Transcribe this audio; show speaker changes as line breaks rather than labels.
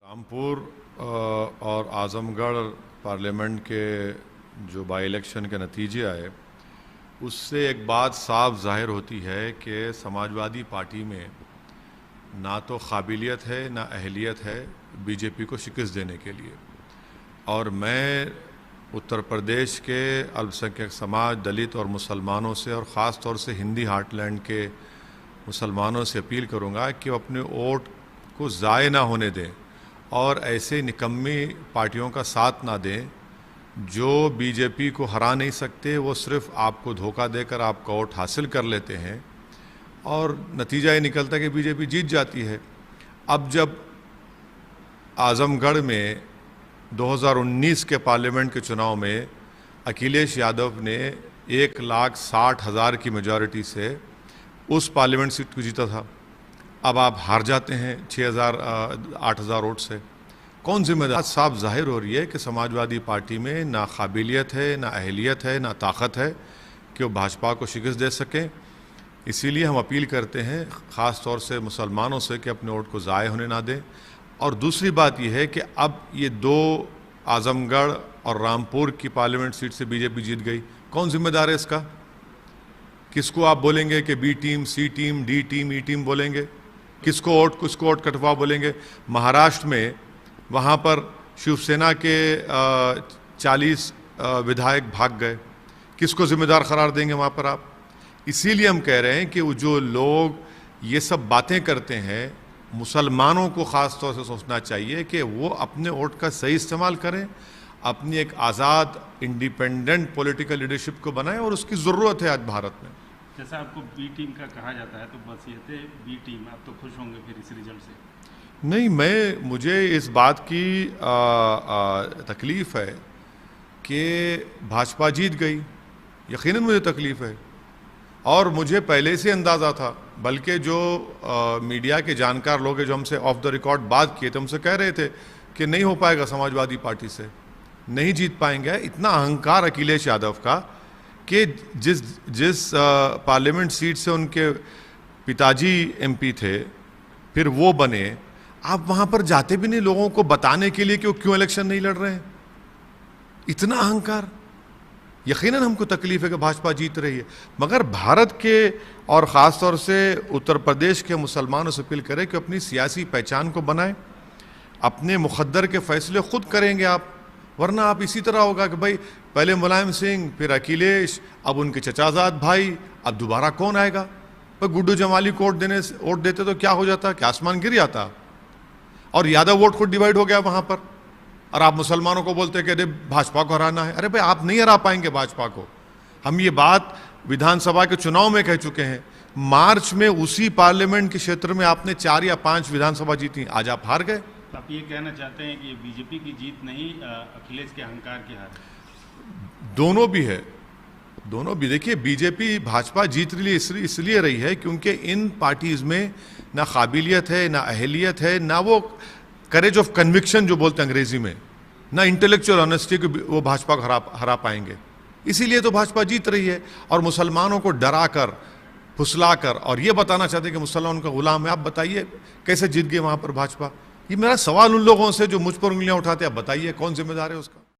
रामपुर और आज़मगढ़ पार्लियामेंट के जो बाई इलेक्शन के नतीजे आए, उससे एक बात साफ जाहिर होती है कि समाजवादी पार्टी में ना तो काबिलियत है ना अहलियत है बीजेपी को शिकस्त देने के लिए। और मैं उत्तर प्रदेश के अल्पसंख्यक समाज, दलित और मुसलमानों से, और ख़ास तौर से हिंदी हार्टलैंड के मुसलमानों से अपील करूंगा कि वो अपने वोट को ज़ाय ना होने दें और ऐसे निकम्मी पार्टियों का साथ ना दें जो बीजेपी को हरा नहीं सकते। वो सिर्फ आपको धोखा देकर आपका वोट हासिल कर लेते हैं और नतीजा ये निकलता है कि बीजेपी जीत जाती है। अब जब आज़मगढ़ में 2019 के पार्लियामेंट के चुनाव में अखिलेश यादव ने 1,60,000 की मेजॉरिटी से उस पार्लियामेंट सीट को जीता था, अब आप हार जाते हैं 8,000 वोट से। कौन जिम्मेदार? साफ जाहिर हो रही है कि समाजवादी पार्टी में ना काबिलियत है, ना अहलियत है, ना ताकत है कि वो भाजपा को शिकस्त दे सकें। इसीलिए हम अपील करते हैं ख़ास तौर से मुसलमानों से कि अपने वोट को ज़ाय होने ना दें। और दूसरी बात यह है कि अब ये 2 आज़मगढ़ और रामपुर की पार्लियामेंट सीट से बीजेपी जीत गई, कौन जिम्मेदार है इसका? किसको आप बोलेंगे कि बी टीम, सी टीम, डी टीम, ई टीम बोलेंगे? किसको वोट कटवा बोलेंगे? महाराष्ट्र में वहाँ पर शिवसेना के 40 विधायक भाग गए, किसको जिम्मेदार करार देंगे वहाँ पर आप? इसीलिए हम कह रहे हैं कि वो जो लोग ये सब बातें करते हैं, मुसलमानों को ख़ास तौर से सोचना चाहिए कि वो अपने वोट का सही इस्तेमाल करें, अपनी एक आज़ाद इंडिपेंडेंट पॉलिटिकल लीडरशिप को बनाएं, और उसकी ज़रूरत है आज भारत में।
जैसा आपको बी टीम का कहा जाता है, तो बस ये थे बी टीम, आप तो खुश होंगे फिर इस रिजल्ट से?
नहीं, मुझे इस बात की तकलीफ़ है कि भाजपा जीत गई, यकीनन मुझे तकलीफ़ है। और मुझे पहले से अंदाज़ा था, बल्कि जो मीडिया के जानकार लोग हैं जो हमसे ऑफ द रिकॉर्ड बात किए थे, हमसे कह रहे थे कि नहीं हो पाएगा, समाजवादी पार्टी से नहीं जीत पाएंगे। इतना अहंकार अखिलेश यादव का कि जिस पार्लियामेंट सीट से उनके पिताजी एमपी थे, फिर वो बने, आप वहाँ पर जाते भी नहीं लोगों को बताने के लिए कि वो क्यों इलेक्शन नहीं लड़ रहे हैं। इतना अहंकार। यकीनन हमको तकलीफ है कि भाजपा जीत रही है, मगर भारत के और ख़ास तौर से उत्तर प्रदेश के मुसलमानों से अपील करें कि अपनी सियासी पहचान को बनाएं, अपने मुक़द्दर के फैसले खुद करेंगे आप। वरना आप इसी तरह होगा कि भाई पहले मुलायम सिंह, फिर अखिलेश, अब उनके चचाजाद भाई, अब दोबारा कौन आएगा? पर गुड्डू जमाली को वोट देते तो क्या हो जाता? क्या आसमान गिर जाता? और यादव वोट खुद डिवाइड हो गया वहाँ पर, और आप मुसलमानों को बोलते कि अरे भाजपा को हराना है। अरे भाई, आप नहीं हरा पाएंगे भाजपा को। हम ये बात विधानसभा के चुनाव में कह चुके हैं। मार्च में उसी पार्लियामेंट के क्षेत्र में आपने 4 या 5 विधानसभा जीती, आज आप हार गए।
आप ये कहना चाहते हैं कि बीजेपी की जीत नहीं, अखिलेश के अहंकार की हार?
दोनों भी है, दोनों भी। देखिए, बीजेपी भाजपा जीत रही इसलिए रही है क्योंकि इन पार्टीज में ना काबिलियत है, ना अहलियत है, ना वो करेज ऑफ कन्विक्शन जो बोलते हैं अंग्रेजी में, ना इंटेलेक्चुअल ऑनेस्टी को वो भाजपा को हरा पाएंगे। इसीलिए तो भाजपा जीत रही है। और मुसलमानों को डरा कर, फुसला कर, और ये बताना चाहते हैं कि मुसलमान उनका गुलाम है। आप बताइए कैसे जीत गए वहाँ पर भाजपा? ये मेरा सवाल उन लोगों से जो मुझ पर उंगलियां उठाते हैं, आप बताइए कौन जिम्मेदार है उसका?